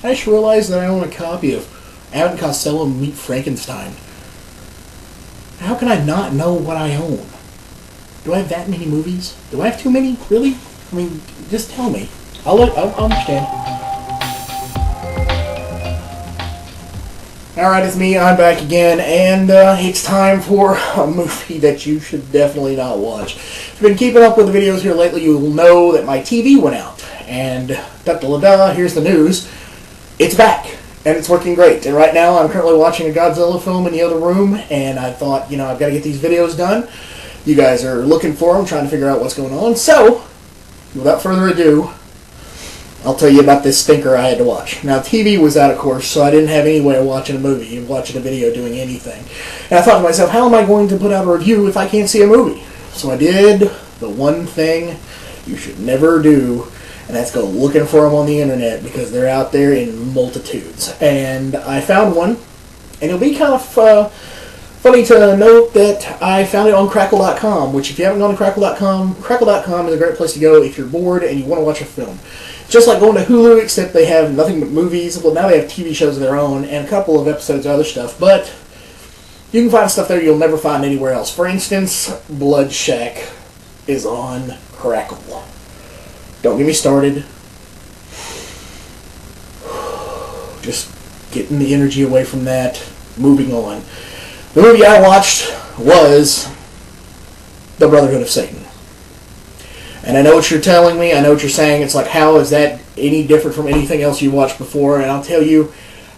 I just realized that I own a copy of Abbott and Costello Meet Frankenstein. How can I not know what I own? Do I have that many movies? Do I have too many? Really? I mean, just tell me. I'll understand. Alright, it's me. I'm back again, and it's time for a movie that you should definitely not watch. If you've been keeping up with the videos here lately, you will know that my TV went out. And da-da-da-da, here's the news. It's back, and it's working great. And right now, I'm currently watching a Godzilla film in the other room, and I thought, you know, I've got to get these videos done. You guys are looking for them, trying to figure out what's going on. So, without further ado, I'll tell you about this stinker I had to watch. Now, TV was out, of course, so I didn't have any way of watching a movie, watching a video, doing anything. And I thought to myself, how am I going to put out a review if I can't see a movie? So I did the one thing you should never do, and that's go looking for them on the internet, because they're out there in multitudes. And I found one, and it'll be kind of funny to note that I found it on Crackle.com, which if you haven't gone to Crackle.com, Crackle.com is a great place to go if you're bored and you want to watch a film. Just like going to Hulu, except they have nothing but movies. Well, now they have TV shows of their own and a couple of episodes of other stuff, but you can find stuff there you'll never find anywhere else. For instance, Blood Shack is on Crackle. Don't get me started. Just getting the energy away from that. Moving on. The movie I watched was The Brotherhood of Satan. And I know what you're telling me, I know what you're saying. It's like, how is that any different from anything else you watched before? And I'll tell you,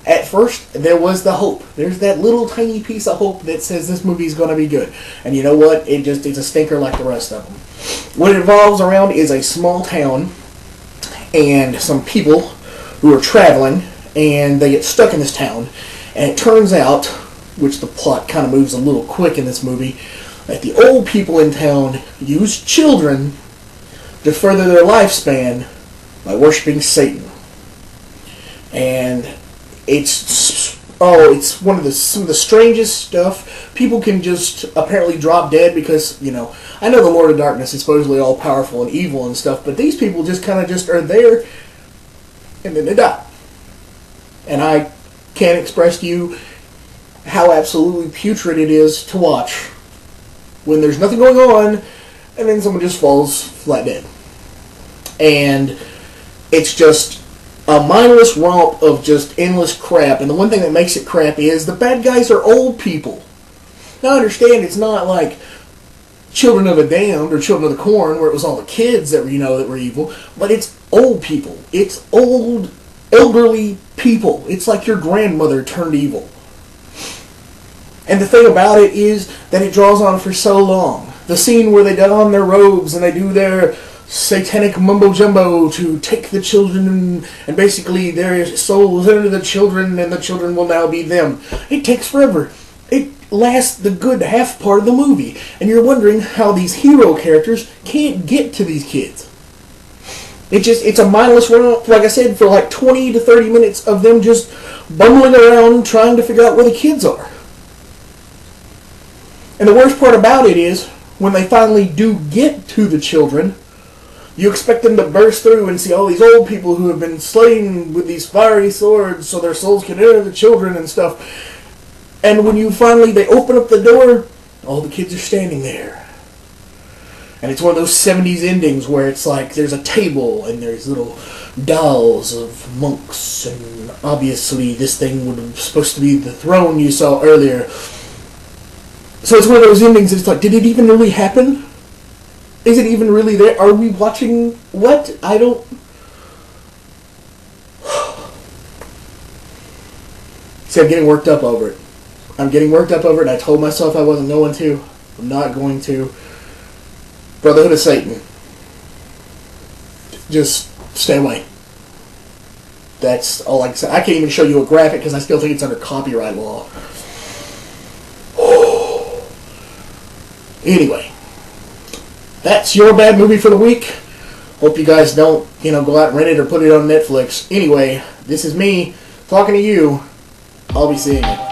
at first, there was the hope. There's that little tiny piece of hope that says this movie's going to be good. And you know what? It's a stinker like the rest of them. What it revolves around is a small town and some people who are traveling, and they get stuck in this town. And it turns out, which the plot kind of moves a little quick in this movie, that the old people in town use children to further their lifespan by worshiping Satan. And it's some of the strangest stuff. People can just apparently drop dead because, you know, I know the Lord of Darkness is supposedly all powerful and evil and stuff, but these people just kind of just are there and then they die. And I can't express to you how absolutely putrid it is to watch when there's nothing going on and then someone just falls flat dead. And it's just a mindless romp of just endless crap. And the one thing that makes it crap is the bad guys are old people. Now I understand it's not like Children of the Damned or Children of the Corn where it was all the kids that were, you know, that were evil, but it's old people. It's old, elderly people. It's like your grandmother turned evil. And the thing about it is that it draws on for so long. The scene where they don their robes and they do their satanic mumbo-jumbo to take the children and basically their souls into the children and the children will now be them. It takes forever. It lasts the good half part of the movie. And you're wondering how these hero characters can't get to these kids. It's a mindless run, like I said, for like 20 to 30 minutes of them just bumbling around trying to figure out where the kids are. And the worst part about it is, when they finally do get to the children, you expect them to burst through and see all these old people who have been slain with these fiery swords so their souls can enter the children and stuff. And when they open up the door, all the kids are standing there. And it's one of those 70s endings where it's like there's a table and there's little dolls of monks, and obviously this thing was supposed to be the throne you saw earlier. So it's one of those endings that's like, did it even really happen? Is it even really there? Are we watching what? I don't... See, I'm getting worked up over it. And I told myself I wasn't going to. I'm not going to. Brotherhood of Satan. Just stay away. That's all I can say. I can't even show you a graphic because I still think it's under copyright law. Anyway, that's your bad movie for the week. Hope you guys don't, go out and rent it or put it on Netflix. Anyway, this is me talking to you. I'll be seeing you.